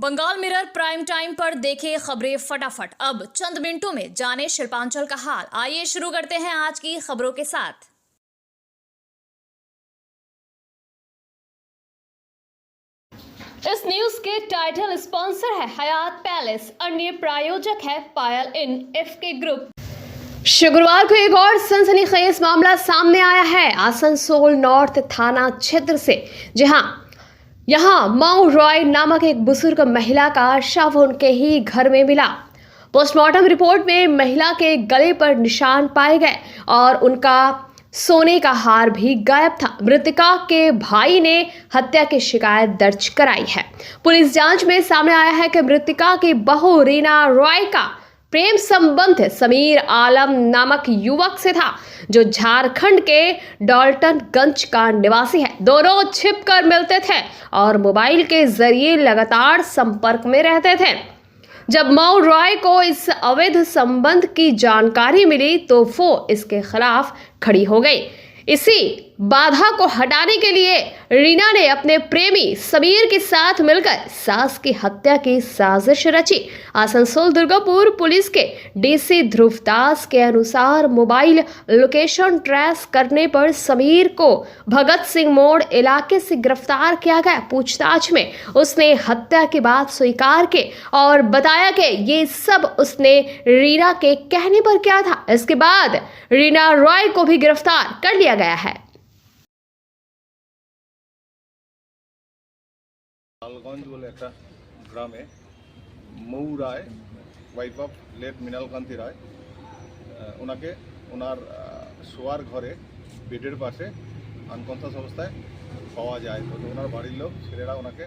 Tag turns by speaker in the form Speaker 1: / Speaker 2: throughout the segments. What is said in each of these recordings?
Speaker 1: Bengal mirror prime time पर देखे खबरें फटाफट। अब चंद मिनटों में जाने शिल्पांचल का हाल। आइए शुरू करते हैं आज की खबरों के साथ। इस न्यूज के टाइटल स्पॉन्सर है हयात पैलेस, अन्य प्रायोजक है पायल इन एफके ग्रुप। शुक्रवार को एक और सनसनीखेज मामला सामने आया है आसनसोल नॉर्थ थाना क्षेत्र से, यहाँ माउ रॉय नामक एक बुजुर्ग महिला का शव उनके ही घर में मिला। पोस्टमार्टम रिपोर्ट में महिला के गले पर निशान पाए गए और उनका सोने का हार भी गायब था। मृतका के भाई ने हत्या की शिकायत दर्ज कराई है। पुलिस जांच में सामने आया है कि मृतका की बहू रीना रॉय का प्रेम संबंध समीर आलम नामक युवक से था, जो झारखंड के डाल्टनगंज का निवासी है। दोनों छिपकर मिलते थे और मोबाइल के जरिए लगातार संपर्क में रहते थे। जब माउ रॉय को इस अवैध संबंध की जानकारी मिली तो वो इसके खिलाफ खड़ी हो गई। इसी बाधा को हटाने के लिए रीना ने अपने प्रेमी समीर के साथ मिलकर सास की हत्या की साजिश रची। आसनसोल दुर्गापुर पुलिस के डीसी ध्रुव दास के अनुसार मोबाइल लोकेशन ट्रेस करने पर समीर को भगत सिंह मोड़ इलाके से गिरफ्तार किया गया। पूछताछ में उसने हत्या की बात स्वीकार की और बताया कि ये सब उसने रीना के कहने पर किया था। इसके बाद रीना रॉय को भी गिरफ्तार कर लिया गया है।
Speaker 2: লালগঞ্জ বলে একটা গ্রামে মৌ রায়, ওয়াইফ অফ লেট মৃণালকান্তি রায়, ওনাকে ওনার শোয়ার ঘরে বেডের পাশে আনকনসাস অবস্থায় পাওয়া যায়। তো ওনার বাড়ির লোক ছেলেরা ওনাকে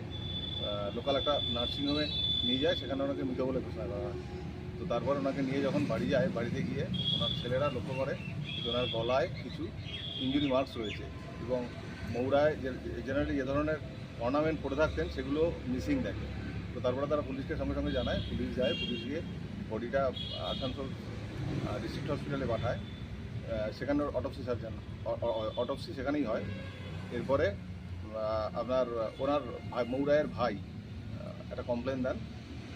Speaker 2: লোকাল একটা নার্সিংহোমে নিয়ে যায়, সেখানে ওনাকে মৃত বলে ঘোষণা করা হয়। তো তারপর ওনাকে নিয়ে যখন বাড়ি যায়, বাড়িতে গিয়ে ওনার ছেলেরা লক্ষ্য করে যে ওনার গলায় কিছু ইঞ্জুরি মার্কস রয়েছে এবং মৌ রায় জেনারেলি যে ধরনের অর্নামেন্ট পরে থাকতেন সেগুলো মিসিং দেখে। তো তারপরে তারা পুলিশকে সঙ্গে সঙ্গে জানায়, পুলিশ যায়, পুলিশ গিয়ে বডিটা আসানসোল ডিস্ট্রিক্ট হসপিটালে পাঠায়। সেখানে অটোপসি সেখানেই হয়। এরপরে আপনার ওনার মৌ রায়ের ভাই একটা কমপ্লেন দেন,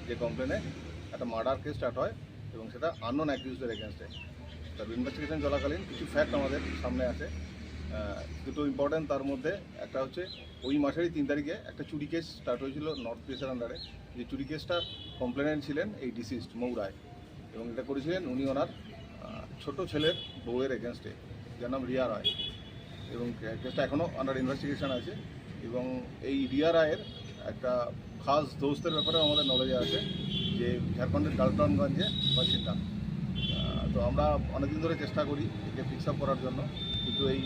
Speaker 2: যে কমপ্লেনে একটা মার্ডার কেস স্টার্ট হয় এবং সেটা আননোন অ্যাকিউজদের এগেনস্টে। তার ইনভেস্টিগেশন চলাকালীন কিছু ফ্যাক্ট আমাদের সামনে আসে। দুটো ইম্পর্টেন্ট, তার মধ্যে একটা হচ্ছে ওই মাসেরই 3 তারিখে একটা চুরি কেস স্টার্ট হয়েছিল নর্থ প্রেসের আন্ডারে। যে চুরি কেসটার কমপ্লেনেন্ট ছিলেন এই ডিসিজড মৌ রায় এবং এটা করেছিলেন উনি ওনার ছোট ছেলের বউয়ের এগেনস্টে, যার নাম রিয়া রায়, এবং কেসটা এখনও আন্ডার ইনভেস্টিগেশন আছে। এবং এই রিয়া রায়ের একটা খাস দোস্তের ব্যাপারে আমাদের নলেজে আছে, যে ঝাড়খণ্ডের ডাল্টনগঞ্জে বাসিন্দা। তো আমরা অনেকদিন ধরে চেষ্টা করি একে ফিক্স আপ করার জন্য, কিন্তু এই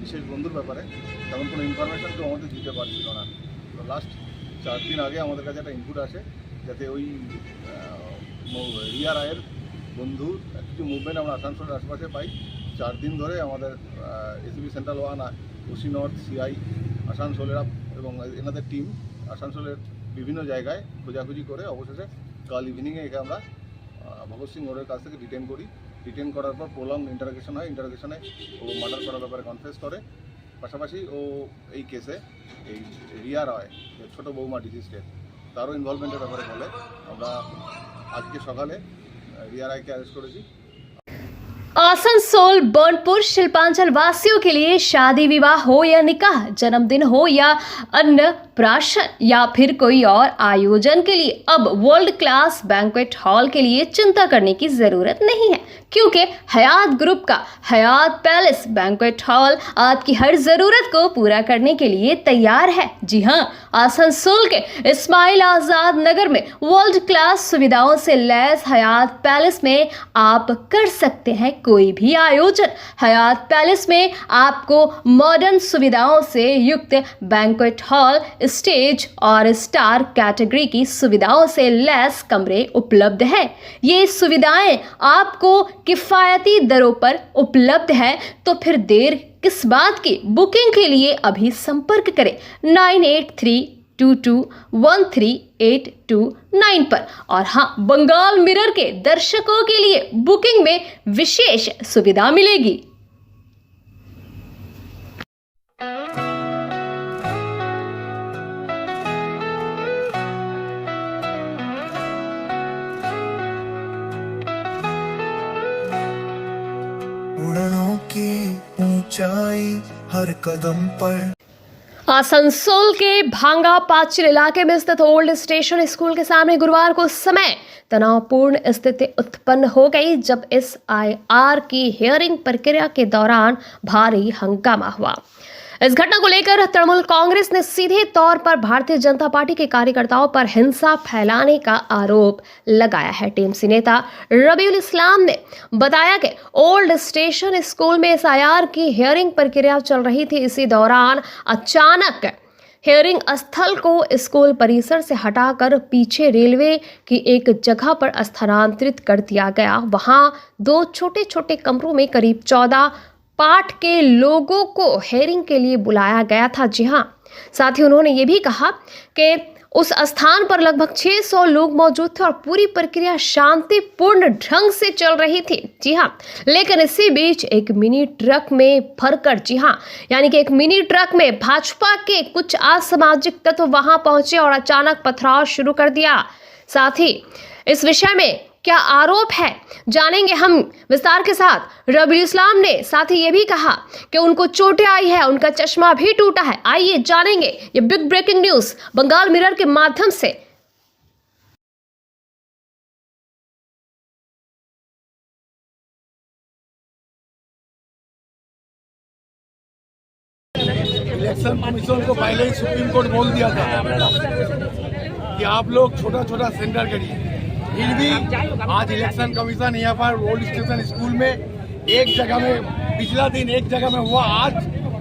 Speaker 2: বিশেষ বন্ধুর ব্যাপারে তেমন কোনো ইনফরমেশান তো আমাদের দিতে পারছিল না। তো লাস্ট 4 দিন আগে আমাদের কাছে একটা ইনপুট আসে, যাতে ওই রিয়া রায়ের বন্ধুর কিছু মুভমেন্ট আমরা আসানসোলের আশেপাশে পাই। 4 দিন ধরে আমাদের ACB central 1, OC north, CI আসানসোলের এবং এনাদের টিম আসানসোলের বিভিন্ন জায়গায় খোঁজাখুঁজি করে অবশেষে কাল ইভিনিংয়ে একে আমরা ভগৎ সিং মোড়ের কাছ থেকে ডিটেন করি। ডিটেন করার পর প্রলং ইন্টারোগেশন হয়। ইন্টারোগেশনে ও মার্ডার করার ব্যাপারে কনফেস করে। পাশাপাশি ও এই কেসে এই রিয়া রায়, ছোটো বৌমা ডিসিজকে, তারও ইনভলভমেন্টের ব্যাপারে বলে। আমরা আজকে সকালে রিয়া राय के अरेस्ट করেছি।
Speaker 1: आसनसोल बर्नपुर शिल्पांचल वासियों के लिए शादी विवाह हो या निकाह, जन्मदिन हो या अन्नप्राशन या फिर कोई और आयोजन के लिए अब वर्ल्ड क्लास बैंक्वेट हॉल के लिए चिंता करने की जरूरत नहीं है, क्योंकि हयात ग्रुप का हयात पैलेस बैंक्वेट हॉल आपकी हर जरूरत को पूरा करने के लिए तैयार है। जी हाँ, आसनसोल के इस्माइल आजाद नगर में वर्ल्ड क्लास सुविधाओं से लैस हयात पैलेस में आप कर सकते हैं कोई भी आयोजन। हयात पैलेस में आपको मॉडर्न सुविधाओं से युक्त बैंक्वेट हॉल, स्टेज और स्टार कैटेगरी की सुविधाओं से लैस कमरे उपलब्ध है। ये सुविधाएं आपको किफ़ायती दरों पर उपलब्ध है, तो फिर देर किस बात की। बुकिंग के लिए अभी संपर्क करें 9832213829 पर। और हाँ, बंगाल मिरर के दर्शकों के लिए बुकिंग में विशेष सुविधा मिलेगी।
Speaker 3: की ऊंचाई हर कदम पर।
Speaker 1: आसनसोल के भांगा पाचिल इलाके में स्थित ओल्ड स्टेशन स्कूल के सामने गुरुवार को समय तनावपूर्ण स्थिति उत्पन्न हो गई जब SIR की हियरिंग प्रक्रिया के दौरान भारी हंगामा हुआ। इस घटना को लेकर तृणमूल कांग्रेस ने सीधे तौर पर भारतीय जनता पार्टी के कार्यकर्ताओं पर हिंसा फैलाने का आरोप लगाया है। टीएमसी नेता रबीउल इस्लाम ने बताया कि ओल्ड स्टेशन स्कूल में SIR की हियरिंग प्रक्रिया चल रही थी। इसी दौरान अचानक हियरिंग स्थल को स्कूल परिसर से हटाकर पीछे रेलवे की एक जगह पर स्थानांतरित कर दिया गया। वहां 2 छोटे छोटे कमरों में करीब 14 पाठ के लोगों को हियरिंग के लिए बुलाया गया था। जी हाँ, साथ ही उन्होंने ये भी कहा कि उस स्थान पर लगभग 600 लोग मौजूद थे और पूरी प्रक्रिया शांतिपूर्ण ढंग से चल रही थी। जी हाँ, लेकिन इसी बीच एक मिनी ट्रक में भरकर, जी हाँ, यानी कि एक मिनी ट्रक में भाजपा के कुछ असामाजिक तत्व वहां पहुंचे और अचानक पथराव शुरू कर दिया। साथ ही इस विषय में क्या आरोप है जानेंगे हम विस्तार के साथ। रबीउल इस्लाम ने साथ ही ये भी कहा कि उनको चोटें आई है, उनका चश्मा भी टूटा है। आइए जानेंगे ये big breaking news Bengal mirror के माध्यम से।
Speaker 4: इलेक्शन कमीशन को पहले ही सुप्रीम कोर्ट बोल दिया था कि आप लोग छोटा छोटा सेंटर करिए। फिर भी आज इलेक्शन कमीशन यहाँ पर ओल्ड स्टेशन स्कूल में एक जगह में, पिछला दिन एक जगह में हुआ, आज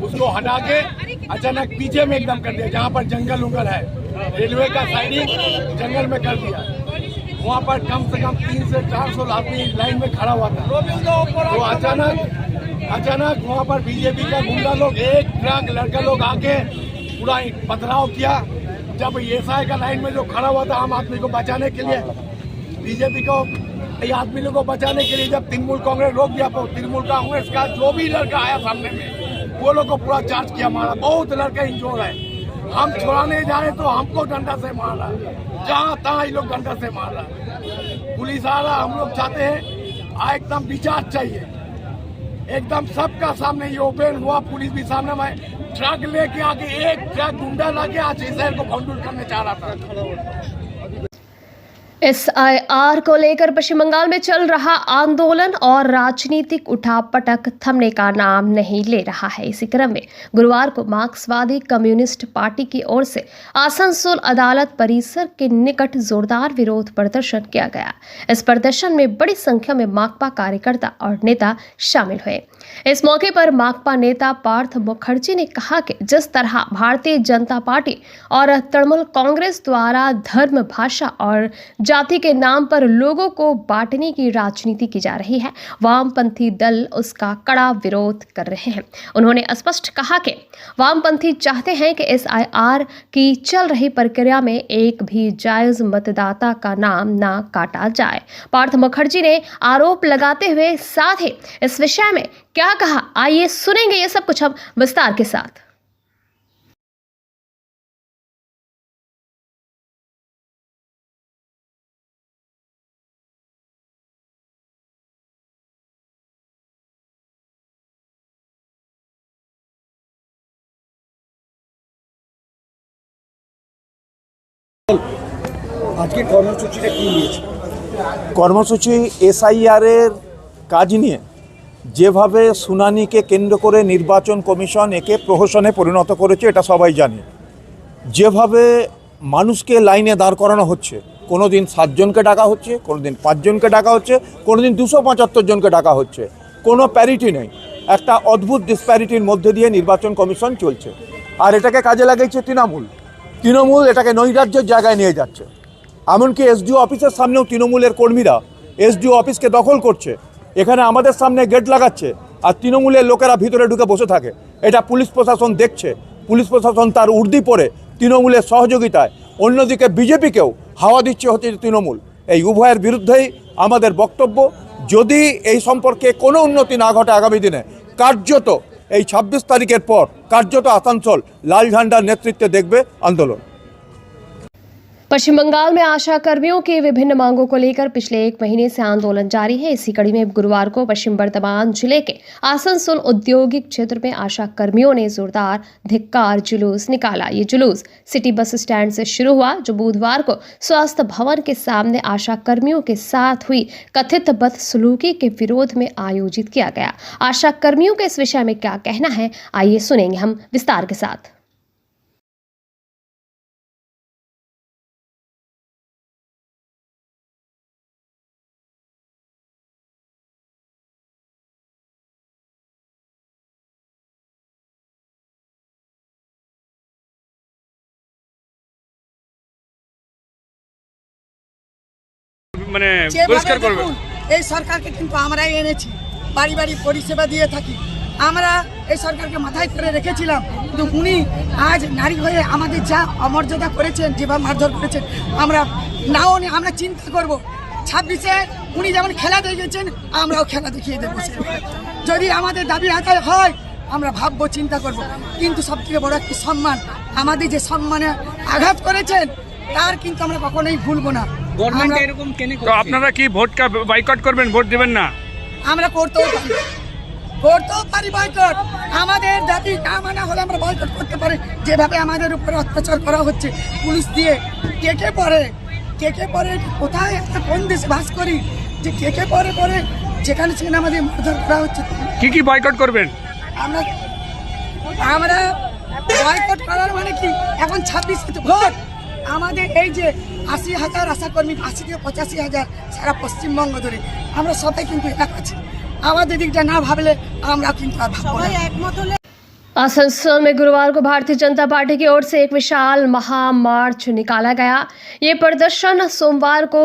Speaker 4: उसको हटा के अचानक पीछे में एकदम कर दिया जहाँ पर जंगल उंगल है। रेलवे का साइडिंग जंगल में कर दिया। वहाँ पर कम से कम 300 से 400 आदमी लाइन में खड़ा हुआ था। तो अचानक वहाँ पर बीजेपी का गुंडा लोग, एक ट्रक लड़का लोग आके पूरा पथराव किया। जब SI का लाइन में जो खड़ा हुआ था आम आदमी को बचाने के लिए, बीजेपी को आदमी लोग को बचाने के लिए, जब तृणमूल कांग्रेस रोक दिया तो तृणमूल कांग्रेस का जो भी लड़का आया सामने में वो लोग को पूरा चार्ज किया, मारा। बहुत लड़का इंजोर है। हम छुड़ाने जाए तो हमको डंडा से मारा, जहाँ तहाँ लोग डंडा से मारा। पुलिस आ रहा, हम लोग चाहते हैं एकदम विचार चाहिए, एकदम सबका सामने ये ओपन हुआ। पुलिस भी सामने में ट्रक लेके आके, एक ट्रक गुंडा लाके आज शहर को भंडूर करने चाह रहा था।
Speaker 1: SIR को लेकर पश्चिम बंगाल में चल रहा आंदोलन और राजनीतिक उठापटक थमने का नाम नहीं ले रहा है। इसी क्रम में गुरुवार को मार्क्सवादी कम्युनिस्ट पार्टी की ओर से आसनसोल अदालत परिसर के निकट जोरदार विरोध प्रदर्शन किया गया। इस प्रदर्शन में बड़ी संख्या में माकपा कार्यकर्ता और नेता शामिल हुए। इस मौके पर माकपा नेता पार्थ मुखर्जी ने कहा कि जिस तरह भारतीय जनता पार्टी और तृणमूल कांग्रेस द्वारा धर्म, भाषा और जाति के नाम पर लोगों को बांटने की राजनीति की जा रही है, वामपंथी दल उसका कड़ा विरोध कर रहे हैं। उन्होंने स्पष्ट कहा कि वामपंथी चाहते हैं कि SIR की चल रही प्रक्रिया में एक भी जायज मतदाता का नाम ना काटा जाए। पार्थ मुखर्जी ने आरोप लगाते हुए साथ ही इस विषय में क्या कहा, आइए सुनेंगे ये सब कुछ हम विस्तार के साथ।
Speaker 5: আজকে কর্মসূচিটা কি নিয়েছে?
Speaker 6: কর্মসূচি SIR এর কাজ নিয়ে যেভাবে শুনানিকে কেন্দ্র করে নির্বাচন কমিশন একে প্রহসনে পরিণত করেছে এটা সবাই জানে। যেভাবে মানুষকে লাইনে দাঁড় করানো হচ্ছে, কোনো দিন 7 জনকে ডাকা হচ্ছে, কোনো দিন 5 জনকে ডাকা হচ্ছে, কোনো দিন 275 জনকে ডাকা হচ্ছে, কোনো প্যারিটি নেই। একটা অদ্ভুত ডিসপ্যারিটির মধ্যে দিয়ে নির্বাচন কমিশন চলছে। আর এটাকে কাজে লাগিয়েছে তৃণমূল এটাকে নৈরাজ্যের জায়গায় নিয়ে যাচ্ছে। এমনকি SDO অফিসের সামনেও তৃণমূলের কর্মীরা SDO অফিসকে দখল করছে। এখানে আমাদের সামনে গেট লাগাচ্ছে আর তৃণমূলের লোকেরা ভিতরে ঢুকে বসে থাকে। এটা পুলিশ প্রশাসন দেখছে। পুলিশ প্রশাসন তার উর্দি পরে তৃণমূলের সহযোগিতায় অন্যদিকে বিজেপিকেও হাওয়া দিচ্ছে হচ্ছে তৃণমূল। এই উভয়ের বিরুদ্ধেই আমাদের বক্তব্য। যদি এই সম্পর্কে কোনো উন্নতি না ঘটে আগামী দিনে কার্যত এই 26 তারিখের পর কার্যত আসানসোল লাল ঝান্ডার নেতৃত্বে দেখবে আন্দোলন।
Speaker 1: पश्चिम बंगाल में आशा कर्मियों की विभिन्न मांगों को लेकर पिछले 1 महीने से आंदोलन जारी है। इसी कड़ी में गुरुवार को पश्चिम बर्धमान जिले के आसनसोल औद्योगिक क्षेत्र में आशा कर्मियों ने जोरदार धिक्कार जुलूस निकाला। ये जुलूस सिटी बस स्टैंड से शुरू हुआ, जो बुधवार को स्वास्थ्य भवन के सामने आशा कर्मियों के साथ हुई कथित बदसलूकी के विरोध में आयोजित किया गया। आशा कर्मियों के इस विषय में क्या कहना है, आइए सुनेंगे हम विस्तार के साथ।
Speaker 7: মানে পরিষ্কার করবে
Speaker 8: এই সরকারকে কিন্তু আমরাই এনেছি, বাড়ি বাড়ি পরিষেবা দিয়ে থাকি। আমরা এই সরকারকে মাথায় করে রেখেছিলাম, কিন্তু উনি আজ নারী হয়ে আমাদের যা অমর্যাদা করেছেন, যেভাবে মারধর করেছেন, আমরা আমরা চিন্তা করব 26-এ উনি যেমন খেলা দেখিয়েছেন আমরাও খেলা দেখিয়ে দেবো। যদি আমাদের দাবি আদায় হয় আমরা ভাববো, চিন্তা করব। কিন্তু সবথেকে বড় একটি সম্মান, আমাদের যে সম্মানে আঘাত করেছেন তার কিন্তু আমরা কখনোই ভুলবো না।
Speaker 7: তো আপনারা কি ভোটটা বয়কট করবেন, ভোট দেবেন না?
Speaker 8: আমরা করতেও পারি বয়কট। আমাদের দাবি না মানা হলে আমরা বয়কট করতে পারি। যেভাবে আমাদের উপরে অত্যাচার করা হচ্ছে পুলিশ দিয়ে, কে পরে কোথায় একটা কোন দেশে বাস করি, যে কে পরে যেখানে সেখানে আমাদের মারধর করা হচ্ছে।
Speaker 7: কি বয়কট করবেন?
Speaker 8: আমরা বয়কট করার মানে কি, এখন 26 ভোট, আমাদের এই যে 80,000 আশাকর্মী, 80 থেকে 85,000 সারা পশ্চিমবঙ্গ ধরে আমরা সবাই কিন্তু এক আছি। আমাদের দিকটা না ভাবলে আমরা কিন্তু আর ভাববো না।
Speaker 1: आसनसोल में गुरुवार को भारतीय जनता पार्टी की ओर से एक विशाल महामार्च निकाला गया। ये प्रदर्शन सोमवार को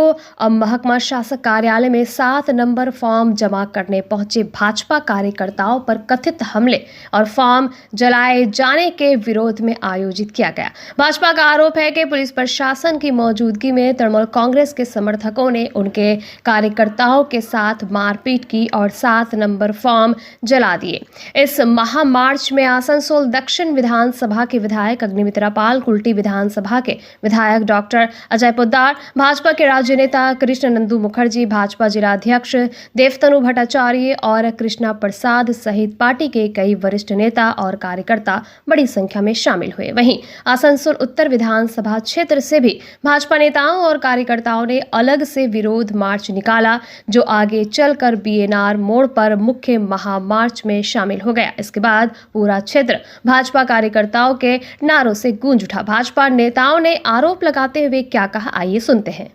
Speaker 1: महकमा शासक कार्यालय में 7 नंबर फॉर्म जमा करने पहुंचे भाजपा कार्यकर्ताओं पर कथित हमले और फॉर्म जलाए जाने के विरोध में आयोजित किया गया। भाजपा का आरोप है कि पुलिस प्रशासन की मौजूदगी में तृणमूल कांग्रेस के समर्थकों ने उनके कार्यकर्ताओं के साथ मारपीट की और 7 नंबर फॉर्म जला दिए। इस महामार्च में आसनसोल दक्षिण विधानसभा के विधायक अग्निमित्रा पाल, कुल्टी विधानसभा के विधायक डॉक्टर अजय पोद्दार, भाजपा के राज्य नेता कृष्ण नंदू मुखर्जी, भाजपा जिलाध्यक्ष देवतनु भट्टाचार्य और कृष्णा प्रसाद सहित पार्टी के कई वरिष्ठ नेता और कार्यकर्ता बड़ी संख्या में शामिल हुए। वहीं आसनसोल उत्तर विधानसभा क्षेत्र से भी भाजपा नेताओं और कार्यकर्ताओं ने अलग से विरोध मार्च निकाला, जो आगे चलकर बीएनआर मोड़ पर मुख्य महामार्च में शामिल हो गया। इसके बाद पूरा क्षेत्र भाजपा कार्यकर्ताओं के नारों से गूंज उठा। भाजपा नेताओं ने आरोप लगाते हुए क्या कहा, आइए सुनते हैं।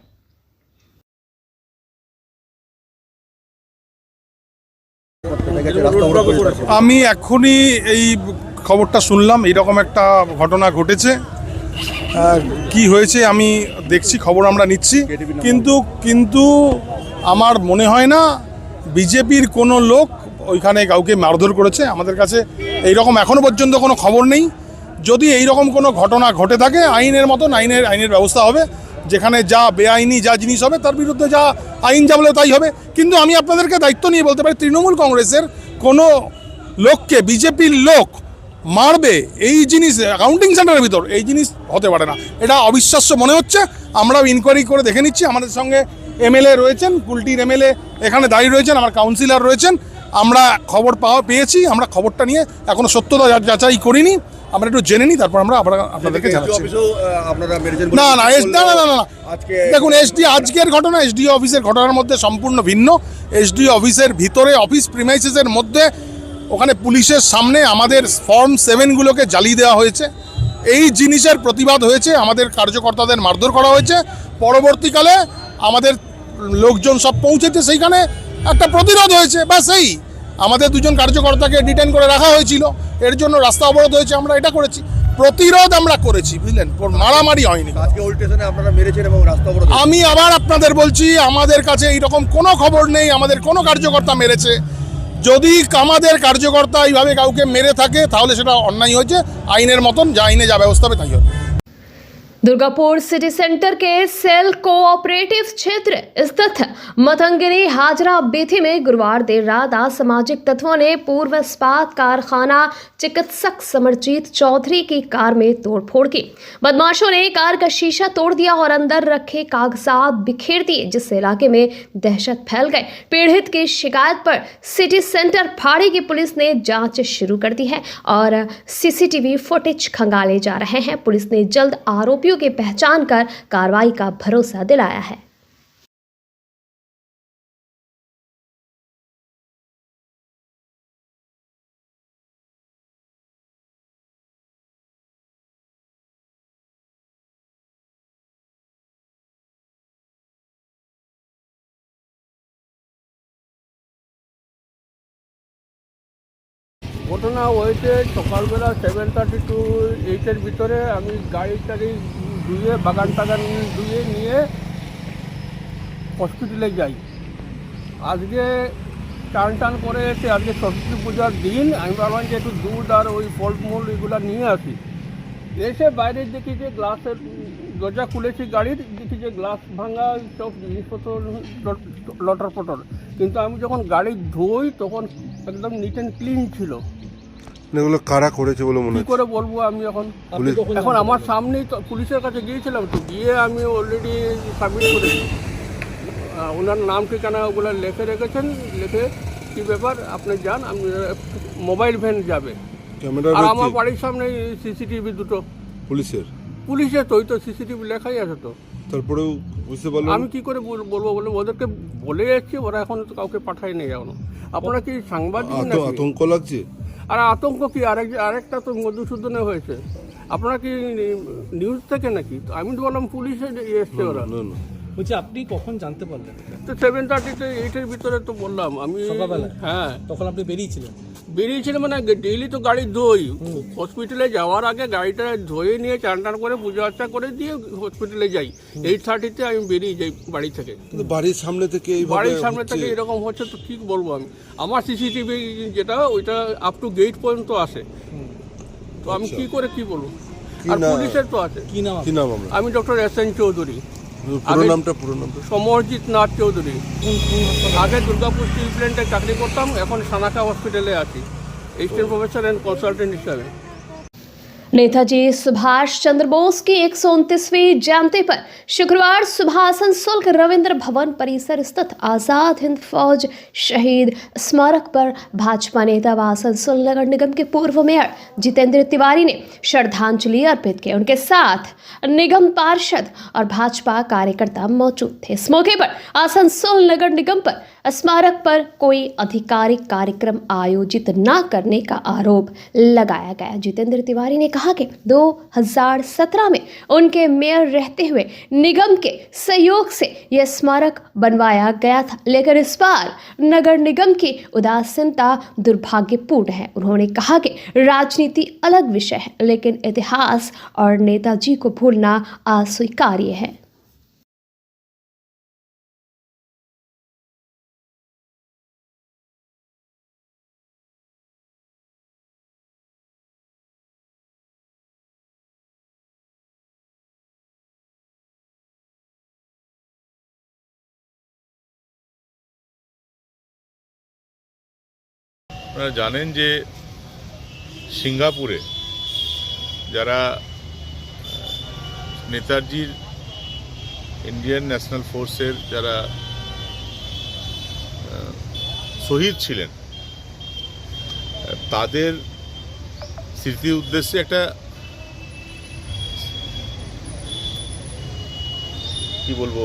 Speaker 9: আমি এখনই এই খবরটা শুনলাম, এইরকম একটা ঘটনা ঘটেছে। কি হয়েছে আমি দেখছি, খবর আমরা নিচ্ছি, কিন্তু আমার মনে হয় না বিজেপির কোনো লোক ওইখানে কাউকে মারধর করেছে। আমাদের কাছে এইরকম এখনো পর্যন্ত কোনো খবর নেই। যদি এইরকম কোনো ঘটনা ঘটে থাকে, আইনের মতন আইনের ব্যবস্থা হবে। যেখানে যা বেআইনি যা জিনিস হবে তার বিরুদ্ধে যা আইন যা বলে তাই হবে। কিন্তু আমি আপনাদেরকে দায়িত্ব নিয়ে বলতে পারি, তৃণমূল কংগ্রেসের কোনো লোককে বিজেপির লোক মারবে এই জিনিস কাউন্টিং সেন্টারের ভিতর, এই জিনিস হতে পারে না। এটা অবিশ্বাস্য মনে হচ্ছে। আমরাও ইনকোয়ারি করে দেখে নিচ্ছি। আমাদের সঙ্গে এমএলএ রয়েছেন, কুলটির এমএলএ এখানে দাঁড়িয়ে রয়েছেন, আমার কাউন্সিলর রয়েছেন। আমরা খবর পেয়েছি, আমরা খবরটা নিয়ে এখনো সত্যতা যাচাই করিনি, আমরা একটু জেনে নিই, তারপর আমরা আপনাদেরকে জানাচ্ছি। না, দেখুন, আজকের ঘটনা এসডিও অফিসের ঘটনার মধ্যে সম্পূর্ণ ভিন্ন। এসডিও অফিসের ভিতরে, অফিস প্রিমাইসেসের মধ্যে, ওখানে পুলিশের সামনে আমাদের ফর্ম 7গুলোকে জ্বালিয়ে দেওয়া হয়েছে। এই জিনিসের প্রতিবাদ হয়েছে, আমাদের কার্যকর্তাদের মারধর করা হয়েছে। পরবর্তীকালে আমাদের লোকজন সব পৌঁছেছে, সেইখানে একটা প্রতিরোধ হয়েছে। ব্যাস, এই আমাদের 2জন কার্যকর্তাকে ডিটেইন করে রাখা হয়েছিল, এর জন্য রাস্তা অবরোধ হয়েছে। আমরা এটা করেছি, প্রতিরোধ আমরা করেছি, বুঝলেন, মারামারি হয়নি। আমি আবার আপনাদের বলছি, আমাদের কাছে এইরকম কোনো খবর নেই আমাদের কোনো কার্যকর্তা মেরেছে। যদি আমাদের কার্যকর্তা এইভাবে কাউকে মেরে থাকে তাহলে সেটা অন্যায় হয়েছে। আইনের মতন যা আইনে যা ব্যবস্থা হবে তাই হবে।
Speaker 1: दुर्गापुर सिटी सेंटर के सेल कोऑपरेटिव क्षेत्र स्थित मतंगिरी हाजरा बेथी में गुरुवार देर रात असामाजिक तत्वों ने पूर्व इस्पात कारखाना चिकित्सक समरजीत चौधरी की कार में तोड़फोड़ की। बदमाशों ने कार का शीशा तोड़ दिया और अंदर रखे कागजात बिखेर दिए, जिससे इलाके में दहशत फैल गई। पीड़ित की शिकायत पर सिटी सेंटर फाड़ी की पुलिस ने जांच शुरू कर दी है और सीसीटीवी फुटेज खंगाले जा रहे हैं। पुलिस ने जल्द आरोपियों की पहचान कर कार्रवाई का भरोसा दिलाया है।
Speaker 10: ঘটনা হয়েছে সকালবেলা 7:30 to 8-এর ভিতরে আমি গাড়ি টাড়ি ধুয়ে বাগান টাগান ধুয়ে নিয়ে হসপিটালে যাই। আজকে টান করে এসে আজকে সরস্বতী পূজার দিন আমি ভাবলাম যে একটু দুধ আর ওই ফলমূল এগুলো নিয়ে আসি। এসে বাইরে দেখি যে গ্লাসের দরজা খুলেছি গাড়ির, দেখি যে গ্লাস ভাঙা সব জিনিসপত্র লটর পটর, কিন্তু আমি যখন গাড়ি ধুই তখন একদম নিট অ্যান্ড ক্লিন ছিল।
Speaker 11: এগুলো কারা করেছে বলে মনে
Speaker 10: কি করে বলবো আমি এখন আমার সামনেই তো পুলিশের কাছে গিয়েছিলাম, তো গিয়ে আমি অলরেডি সাবমিট করেছি। ওনার নাম ঠিকানা ওগুলো লিখে রেখেছেন, লিখে কি ব্যাপার আপনি যান, আমি মোবাইল ভ্যান যাবে। আর আমার বাড়ির সামনে সিসিটিভি দুটো পুলিশের তো ওই তো সিসিটিভি লেখাই আছে তো।
Speaker 11: তারপরেও বুঝতে পারলাম
Speaker 10: আমি কি করে বলবো বলে ওদেরকে বলে যাচ্ছি, ওরা এখন তো কাউকে পাঠায় নেই এখনো। আপনারা কি সাংবাদিক নাকি?
Speaker 11: আতঙ্ক লাগছে।
Speaker 10: আর আতঙ্ক কি আরেকটা তো মধুসূদনে হয়েছে। আপনারা কি নিউজ থেকে নাকি? আমি তো বললাম পুলিশে এসছে ওরা।
Speaker 5: বলছি আপনি কখন জানতে পারলেন?
Speaker 10: তো 7:30 to 8-এর ভিতরে তো বললাম আমি। হ্যাঁ,
Speaker 5: তখন আপনি বেরিয়েছিলেন
Speaker 10: মানে ডেইলি তো গাড়ি ধোই। হসপিটালে যাওয়ার আগে গাড়িটা ধুয়ে নিয়ে চান করে পূজা আর্চা করে দিয়ে হসপিটালে যাই। 8:30-তে আমি বেরিয়ে যাই বাড়ি থেকে।
Speaker 11: বাড়ির সামনে থেকে
Speaker 10: এরকম হচ্ছে তো ঠিক বলবো আমি। আমার সিসিটিভি যেটা ওইটা আপ টু গেট পর্যন্ত আসে, তো আমি কি করে কি বলবো। আর পুলিশের তো আছে।
Speaker 11: কি নাম?
Speaker 10: আমি ডক্টর এস.এন. চৌধুরী।
Speaker 11: পুরো নামটা?
Speaker 10: সমরজিৎ নাথ চৌধুরী। আগে দুর্গাপুর স্টিল প্ল্যান্টে চাকরি করতাম, এখন সানাকা হসপিটালে আছি অ্যাসিস্ট্যান্ট প্রফেসর এন্ড কনসালটেন্ট হিসাবে।
Speaker 1: नेताजी सुभाष चंद्र बोस की 129वीं जयंती पर शुक्रवार सुबह आसनसोल के रविंद्र भवन परिसर स्थित आज़ाद हिंद फौज शहीद स्मारक पर भाजपा नेता व आसनसोल नगर निगम के पूर्व मेयर जितेंद्र तिवारी ने श्रद्धांजलि अर्पित की। उनके साथ निगम पार्षद और भाजपा कार्यकर्ता मौजूद थे। इस मौके पर आसनसोल नगर निगम पर स्मारक पर कोई आधिकारिक कार्यक्रम आयोजित न करने का आरोप लगाया गया। जितेंद्र तिवारी ने कहा कि 2017 में उनके मेयर रहते हुए निगम के सहयोग से यह स्मारक बनवाया गया था, लेकिन इस बार नगर निगम की उदासीनता दुर्भाग्यपूर्ण है। उन्होंने कहा कि राजनीति अलग विषय है, लेकिन इतिहास और नेताजी को भूलना अस्वीकार्य है।
Speaker 2: আপনারা জানেন যে সিঙ্গাপুরে যারা নেতাজির ইন্ডিয়ান ন্যাশনাল ফোর্সের যারা শহীদ ছিলেন তাদের স্মৃতি উদ্দেশ্যে একটা কি বলবো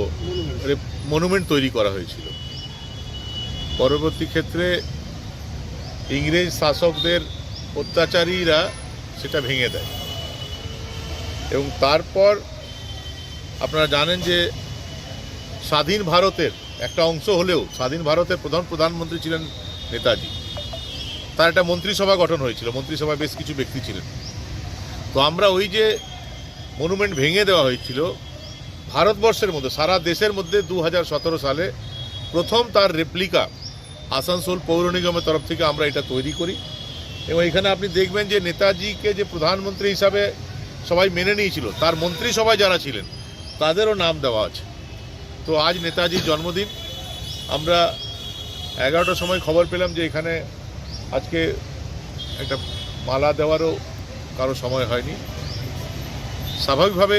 Speaker 2: মনুমেন্ট তৈরি করা হয়েছিল। পরবর্তী ক্ষেত্রে ইংরেজ শাসকদের অত্যাচারীরা সেটা ভেঙে দেয় এবং তারপর আপনারা জানেন যে স্বাধীন ভারতের একটা অংশ হলেও স্বাধীন ভারতের প্রধানমন্ত্রী ছিলেন নেতাজি। তার একটা মন্ত্রিসভা গঠন হয়েছিল, মন্ত্রিসভায় বেশ কিছু ব্যক্তি ছিলেন। তো আমরা ওই যে মনুমেন্ট ভেঙে দেওয়া হয়েছিল ভারতবর্ষের মধ্যে সারা দেশের মধ্যে 2017 সালে প্রথম তার রেপ্লিকা আসানসোল পৌর নিগমের তরফ থেকে আমরা এটা তৈরি করি এবং এখানে আপনি দেখবেন যে নেতাজিকে যে প্রধানমন্ত্রী হিসাবে সবাই মেনে নিয়েছিল, তার মন্ত্রিসভায় যারা ছিলেন তাদেরও নাম দেওয়া আছে। তো আজ নেতাজির জন্মদিন, আমরা 11টার সময় খবর পেলাম যে এখানে আজকে একটা মালা দেওয়ারও কারো সময় হয়নি। স্বাভাবিকভাবে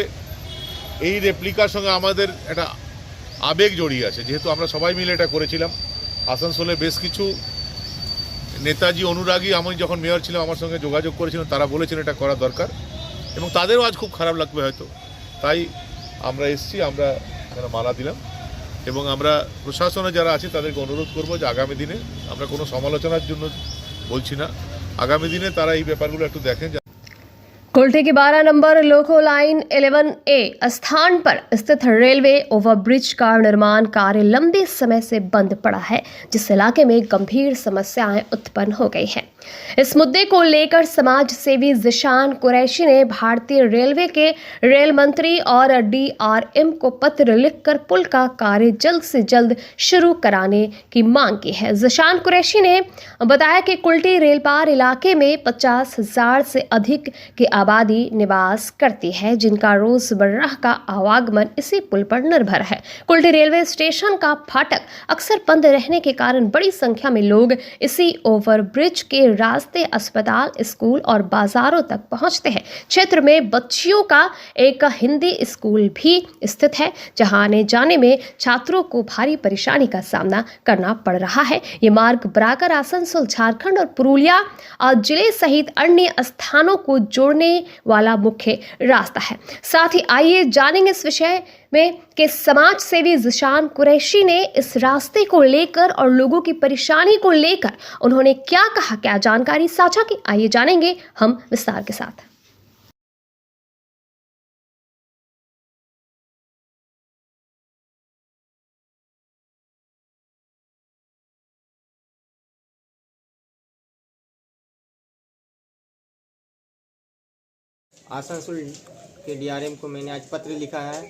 Speaker 2: এই রেপ্লিকার সঙ্গে আমাদের একটা আবেগ জড়িয়ে আছে, যেহেতু আমরা সবাই মিলে এটা করেছিলাম। আসানসোলে বেশ কিছু নেতাজি অনুরাগী আমি যখন মেয়র ছিলাম আমার সঙ্গে যোগাযোগ করেছিলেন, তারা বলেছেন এটা করা দরকার এবং তাদেরও আজ খুব খারাপ লাগবে হয়তো। তাই আমরা এসেছি, আমরা এখানে মালা দিলাম এবং আমরা প্রশাসনে যারা আছে তাদেরকে অনুরোধ করব যে আগামী দিনে, আমরা কোনো সমালোচনার জন্য বলছি না, আগামী দিনে তারা এই ব্যাপারগুলো একটু দেখেন।
Speaker 1: कुल्टी की 12 नंबर लोको लाइन 11A स्थान पर स्थित रेलवे ओवरब्रिज का निर्माण कार्य लंबे समय से बंद पड़ा है, जिस इलाके में गंभीर समस्याएं उत्पन्न हो गई हैं। इस मुद्दे को लेकर समाज सेवी ज़िशान कुरैशी ने भारतीय रेलवे के रेल मंत्री और DRM को पत्र लिखकर पुल का कार्य जल्द से जल्द शुरू कराने की मांग की है। ज़िशान कुरैशी ने बताया कि कुल्टी रेलपार इलाके में 50,000 से अधिक की आबादी निवास करती है, जिनका रोजमर्रा का आवागमन इसी पुल पर निर्भर है। कुल्टी रेलवे स्टेशन का फाटक अक्सर बंद रहने के कारण बड़ी संख्या में लोग इसी ओवरब्रिज के रास्ते अस्पताल, स्कूल और बाजारों तक पहुंचते हैं। क्षेत्र में बच्चियों का एक हिंदी स्कूल भी स्थित है, जहां आने जाने में छात्रों को भारी परेशानी का सामना करना पड़ रहा है। ये मार्ग बराकर आसनसोल, झारखंड और पुरुलिया जिले सहित अन्य स्थानों को जोड़ने वाला मुख्य रास्ता है। साथ ही आइए जानेंगे इस विषय में कि समाज सेवी ज़िशान कुरैशी ने इस रास्ते को लेकर और लोगों की परेशानी को लेकर उन्होंने क्या कहा, क्या जानकारी साझा की। आइए जानेंगे हम विस्तार के साथ।
Speaker 12: आसनसोल के DRM को मैंने आज पत्र लिखा है।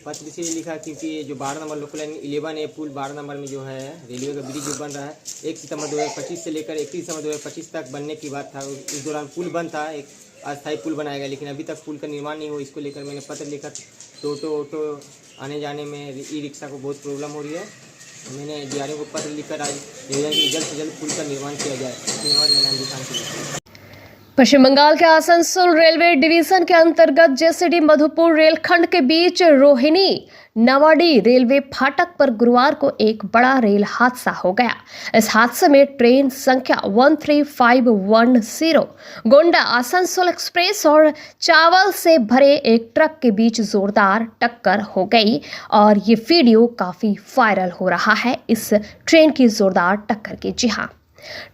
Speaker 12: पत्र इसलिए लिखा क्योंकि जो 12 नंबर लोकल लाइन 11A पुल 12 नंबर में जो है रेलवे का ब्रिज जो बन रहा है 1 सितंबर 2025 से लेकर 31 दिसंबर 2025 तक बनने की बात था। उस दौरान पुल बंद था, एक अस्थायी पुल बनाया गया, लेकिन अभी तक पुल का निर्माण नहीं हुआ। इसको लेकर मैंने पत्र लिखा। ऑटो आने जाने में ई-रिक्शा को बहुत प्रॉब्लम हो रही है। मैंने DRM को पत्र लिखकर आज जल्द से जल्द पुल का निर्माण किया जाए। धन्यवाद। मेरा नाम ज़िशान कुरैशी।
Speaker 1: पश्चिम बंगाल के आसनसोल रेलवे डिवीजन के अंतर्गत JCD मधुपुर रेलखंड के बीच रोहिणी नवाडी रेलवे फाटक पर गुरुवार को एक बड़ा रेल हादसा हो गया। इस हादसे में ट्रेन संख्या 13510 गोंडा आसनसोल एक्सप्रेस और चावल से भरे एक ट्रक के बीच जोरदार टक्कर हो गई और ये वीडियो काफी वायरल हो रहा है इस ट्रेन की जोरदार टक्कर की। जी हाँ,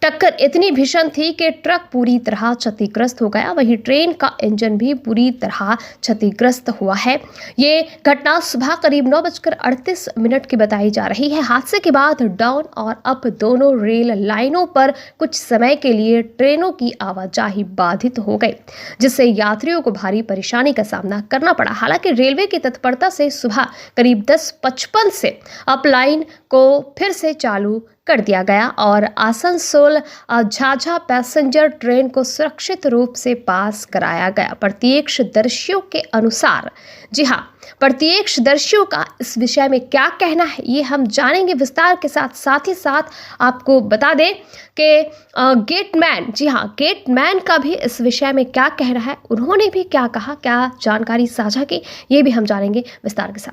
Speaker 1: टक्कर इतनी भीषण थी कि ट्रक पूरी तरह क्षतिग्रस्त हो गया, वहीं ट्रेन का इंजन भी पूरी तरह क्षतिग्रस्त हुआ है। ये घटना सुबह करीब 9:38 की बताई जा रही है। हादसे के बाद डाउन और अप दोनों रेल लाइनों पर कुछ समय के लिए ट्रेनों की आवाजाही बाधित हो गई, जिससे यात्रियों को भारी परेशानी का सामना करना पड़ा। हालांकि रेलवे की तत्परता से सुबह करीब 10:55 से अप लाइन को फिर से चालू कर दिया गया और आसनसोल झाझा पैसेंजर ट्रेन को सुरक्षित रूप से पास कराया गया। प्रत्यक्षदर्शियों के अनुसार, जी हाँ, प्रत्यक्षदर्शियों का इस विषय में क्या कहना है ये हम जानेंगे विस्तार के साथ। साथ ही साथ आपको बता दें कि गेटमैन, जी हाँ, गेटमैन का भी इस विषय में क्या कह रहा है, उन्होंने भी क्या कहा, क्या जानकारी साझा की, ये भी हम जानेंगे विस्तार के साथ।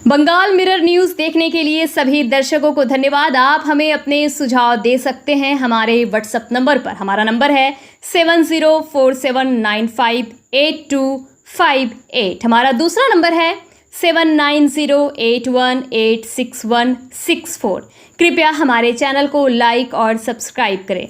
Speaker 1: बंगाल मिरर न्यूज़ देखने के लिए सभी दर्शकों को धन्यवाद। आप हमें अपने सुझाव दे सकते हैं हमारे व्हाट्सएप नंबर पर। हमारा नंबर है 7047958258। हमारा दूसरा नंबर है 7908186164। कृपया हमारे चैनल को लाइक और सब्सक्राइब करें।